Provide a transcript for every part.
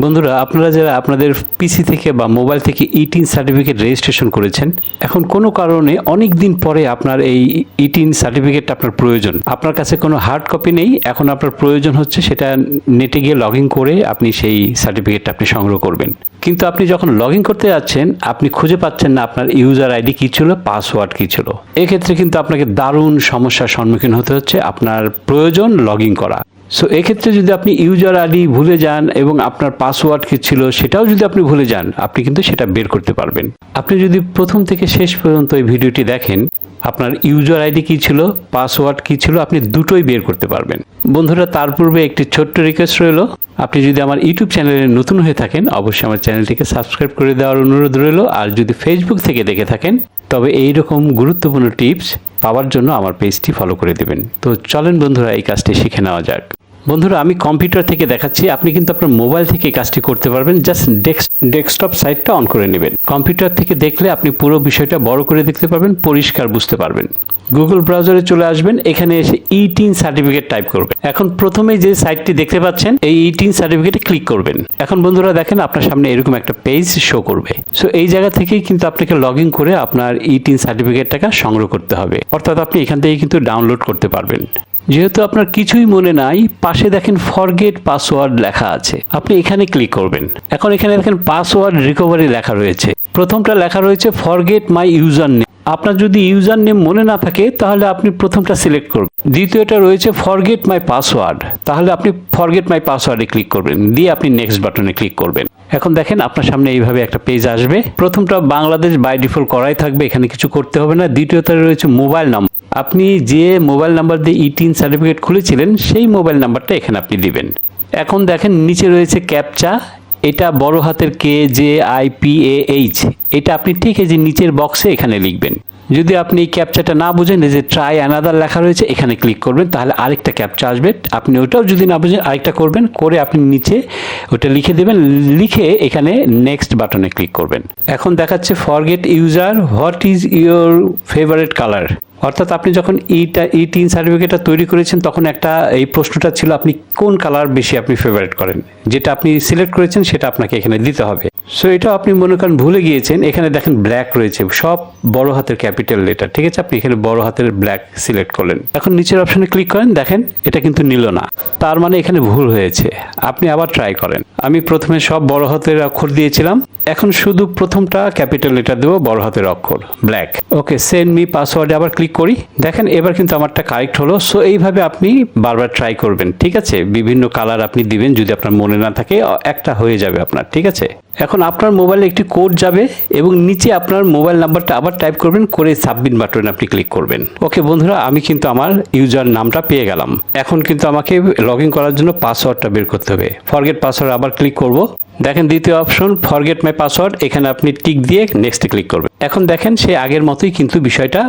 বন্ধুরা, আপনারা যারা আপনাদের পিসি থেকে বা মোবাইল থেকে ই-টিন সার্টিফিকেট রেজিস্ট্রেশন করেছেন, এখন কোনো কারণে অনেক দিন পরে আপনার এই ই-টিন সার্টিফিকেটটা আপনার প্রয়োজন, আপনার কাছে কোনো হার্ড কপি নেই, এখন আপনার প্রয়োজন হচ্ছে সেটা নেটে গিয়ে লগ ইন করে আপনি সেই সার্টিফিকেটটা আপনি সংগ্রহ করবেন। কিন্তু আপনি যখন লগ ইন করতে যাচ্ছেন, আপনি খুঁজে পাচ্ছেন না আপনার ইউজার আইডি কী ছিল, পাসওয়ার্ড কী ছিল। এক্ষেত্রে কিন্তু আপনাকে দারুণ সমস্যার সম্মুখীন হতে হচ্ছে, আপনার প্রয়োজন লগ ইন করা। সো এক্ষেত্রে যদি আপনি ইউজার আইডি ভুলে যান এবং আপনার পাসওয়ার্ড কী ছিল সেটাও যদি আপনি ভুলে যান, আপনি কিন্তু সেটা বের করতে পারবেন। আপনি যদি প্রথম থেকে শেষ পর্যন্ত এই ভিডিওটি দেখেন, আপনার ইউজার আইডি কী ছিল, পাসওয়ার্ড কী ছিল, আপনি দুটোই বের করতে পারবেন। বন্ধুরা, তার পূর্বে একটি ছোট্ট রিকোয়েস্ট রইল, আপনি যদি আমার ইউটিউব চ্যানেলে নতুন হয়ে থাকেন অবশ্যই আমার চ্যানেলটিকে সাবস্ক্রাইব করে দেওয়ার অনুরোধ রইল। আর যদি ফেসবুক থেকে দেখে থাকেন তবে এই রকম গুরুত্বপূর্ণ টিপস পাওয়ার জন্য আমার পেজটি ফলো করে দেবেন। তো চলেন বন্ধুরা, এই কাজটি শিখে নেওয়া যাক। বন্ধুরা, আমি কম্পিউটার থেকে দেখাচ্ছি, আপনি কিন্তু আপনার মোবাইল থেকে এই কাজটি করতে পারবেন। জাস্ট ডেস্কটপ সাইটটা অন করে নেবেন। কম্পিউটার থেকে দেখলে আপনি পুরো বিষয়টা বড় করে দেখতে পারবেন, পরিষ্কার বুঝতে পারবেন। গুগল ব্রাউজারে চলে আসবেন, এখানে এসে ই-টিন সার্টিফিকেট টাইপ করবেন। এখন প্রথমে যে সাইটটি দেখতে পাচ্ছেন এই ই-টিন সার্টিফিকেটে ক্লিক করবেন। এখন বন্ধুরা দেখেন, আপনার সামনে এরকম একটা পেজ শো করবে। সো এই জায়গা থেকেই কিন্তু আপনাকে লগ ইন করে আপনার ই-টিন সার্টিফিকেটটাকে সংগ্রহ করতে হবে, অর্থাৎ আপনি এখান থেকে কিন্তু ডাউনলোড করতে পারবেন। যেহেতু আপনার কিছুই মনে নাই, পাশে দেখেন ফরগেট পাসওয়ার্ড লেখা আছে, আপনি এখানে ক্লিক করবেন। এখন এখানে দেখেন পাসওয়ার্ড রিকভারি লেখা রয়েছে। প্রথমটা লেখা রয়েছে ফরগেট মাই ইউজার নেম। আপনার যদি ইউজার নেম মনে না থাকে তাহলে আপনি প্রথমটা সিলেক্ট করবেন। দ্বিতীয়টা রয়েছে ফরগেট মাই পাসওয়ার্ড, তাহলে আপনি ফরগেট মাই পাসওয়ার্ডে ক্লিক করবেন, দিয়ে আপনি নেক্সট বাটনে ক্লিক করবেন। এখন দেখেন আপনার সামনে এইভাবে একটা পেজ আসবে। প্রথমটা বাংলাদেশ বাই ডিফল্ট করাই থাকবে, এখানে কিছু করতে হবে না। দ্বিতীয়টা রয়েছে মোবাইল নাম্বার, আপনি যে মোবাইল নাম্বার দিয়ে ই-টিন সার্টিফিকেট খুলেছিলেন সেই মোবাইল নাম্বারটা এখানে আপনি দিবেন। এখন দেখেন নিচে রয়েছে ক্যাপচা, এটা বড় হাতের KJIPAH, এটা আপনি ঠিক এই যে নিচের বক্সে এখানে লিখবেন। যদি আপনি এই ক্যাপচাটা না বুঝেন, এই যে ট্রাই অ্যানাদার লেখা রয়েছে এখানে ক্লিক করবেন, তাহলে আরেকটা ক্যাপচা আসবে। আপনি ওটাও যদি না বুঝেন আরেকটা করবেন, করে আপনি নিচে ওটা লিখে দেবেন, লিখে এখানে নেক্সট বাটনে ক্লিক করবেন। এখন দেখাচ্ছে forget user, what is your favourite colour, অর্থাৎ আপনি যখন ই-টিন সার্টিফিকেটটা তৈরি করেছেন তখন একটা এই প্রশ্নটা ছিল আপনি কোন কালার বেশি আপনি ফেভারিট করেন, যেটা আপনি সিলেক্ট করেছেন সেটা আপনাকে এখানে দিতে হবে। সো এটা আপনি মনে করেন ভুলে গিয়েছেন, এখানে দেখেন ব্ল্যাক রয়েছে, সব বড় হাতের ক্যাপিটাল লেটার, ঠিক আছে, আপনি এখানে বড় হাতের ব্ল্যাক সিলেক্ট করলেন। এখন নিচের অপশনে ক্লিক করেন, দেখেন এটা কিন্তু নিল না, তার মানে এখানে ভুল হয়েছে। আপনি আবার ট্রাই করেন। আমি প্রথমে সব বড় হাতের অক্ষর দিয়েছিলাম, এখন শুধু প্রথমটা ক্যাপিটাল লেটার দেবো, বড় হাতের অক্ষর ব্ল্যাক। ওকে, সেন্ড মি পাসওয়ার্ডে আবার ক্লিক করি, দেখেন এবার কিন্তু আমারটা কারেক্ট হলো। সো এইভাবে আপনি বারবার ট্রাই করবেন, ঠিক আছে। বিভিন্ন কালার আপনি দিবেন, যদি আপনার মনে না থাকে একটা হয়ে যাবে আপনার, ঠিক আছে। এখন আপনার মোবাইলে একটি কোড যাবে এবং নিচে আপনার মোবাইল নাম্বারটা আবার টাইপ করবেন, করে সাবমিট বাটনে আপনি ক্লিক করবেন। ওকে বন্ধুরা, আমি কিন্তু আমার ইউজার নামটা পেয়ে গেলাম। এখন কিন্তু আমাকে লগ ইন করার জন্য পাসওয়ার্ডটা বের করতে হবে। ফরগেট পাসওয়ার্ড আবার ক্লিক করব, দেখেন দ্বিতীয় অপশন ফরগেট মাই পাসওয়ার্ড, এখানে আপনি টিক দিয়ে নেক্সটে ক্লিক করবেন। এখন দেখেন সেই আগের মতোই কিন্তু বিষয়টা,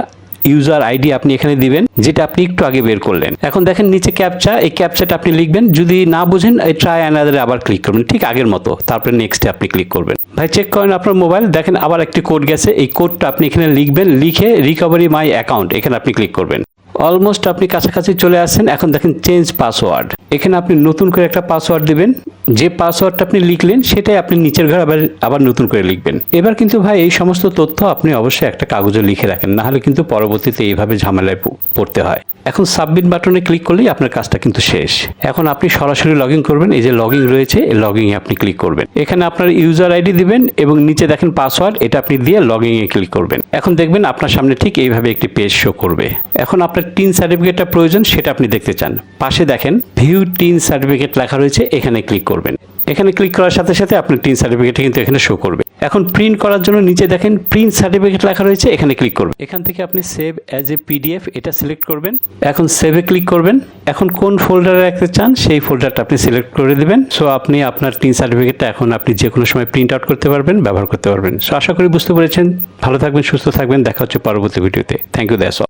ইউজার আইডি আপনি এখানে দিবেন যেটা আপনি একটু আগে বের করলেন। এখন দেখেন নিচে ক্যাপচা, এই ক্যাপচাটা আপনি লিখবেন, যদি না বুঝেন এই ট্রাই অ্যানাদারে আবার ক্লিক করবেন ঠিক আগের মতো, তারপরে নেক্সটে আপনি ক্লিক করবেন। ভাই চেক করেন আপনার মোবাইল, দেখেন আবার একটি কোড গেছে, এই কোডটা আপনি এখানে লিখবেন, লিখে রিকভারি মাই অ্যাকাউন্ট এখানে আপনি ক্লিক করবেন। অলমোস্ট আপনি কাছাকাছি চলে আসছেন। এখন দেখেন চেঞ্জ পাসওয়ার্ড, এখানে আপনি নতুন করে একটা পাসওয়ার্ড দিবেন, যে পাসওয়ার্ডটা আপনি লিখলেন সেটাই আপনি নিচের ঘরে আবার নতুন করে লিখবেন। এবার কিন্তু ভাই এই সমস্ত তথ্য আপনি অবশ্যই একটা কাগজে লিখে রাখেন, না হলে কিন্তু পরবর্তীতে এইভাবে ঝামেলায় পড়তে হয়। এখন সাবমিট বাটনে ক্লিক করলেই আপনার কাজটা কিন্তু শেষ। এখন আপনি সরাসরি লগ ইন করবেন, এই যে লগ ইন রয়েছে এই লগ ইনে আপনি ক্লিক করবেন, এখানে আপনার ইউজার আইডি দিবেন এবং নিচে দেখেন পাসওয়ার্ড, এটা আপনি দিয়ে লগ ইনে ক্লিক করবেন। এখন দেখবেন আপনার সামনে ঠিক এইভাবে একটি পেজ শো করবে। এখন আপনার টিন সার্টিফিকেটটা প্রয়োজন সেটা আপনি দেখতে চান, পাশে দেখেন ভিউ টিন সার্টিফিকেট লেখা রয়েছে, এখানে ক্লিক করবেন। এখানে ক্লিক করার সাথে সাথে আপনার টিন সার্টিফিকেটটা কিন্তু এখানে শো করবে। এখন প্রিন্ট করার জন্য নিচে দেখেন প্রিন্ট সার্টিফিকেট লেখা রয়েছে, এখানে ক্লিক করবেন। এখান থেকে আপনি সেভ অ্যাজ এ PDF এটা সিলেক্ট করবেন। এখন সেভে ক্লিক করবেন। এখন কোন ফোল্ডারে রাখতে চান সেই ফোল্ডারটা আপনি সিলেক্ট করে দিবেন। সো আপনি আপনার টিন সার্টিফিকেটটা এখন আপনি যে কোনো সময় প্রিন্ট আউট করতে পারবেন, ব্যবহার করতে পারবেন। সো আশা করি বুঝতে পেরেছেন। ভালো থাকবেন, সুস্থ থাকবেন, দেখা হচ্ছে পরবর্তী ভিডিওতে। Thank you, that's all.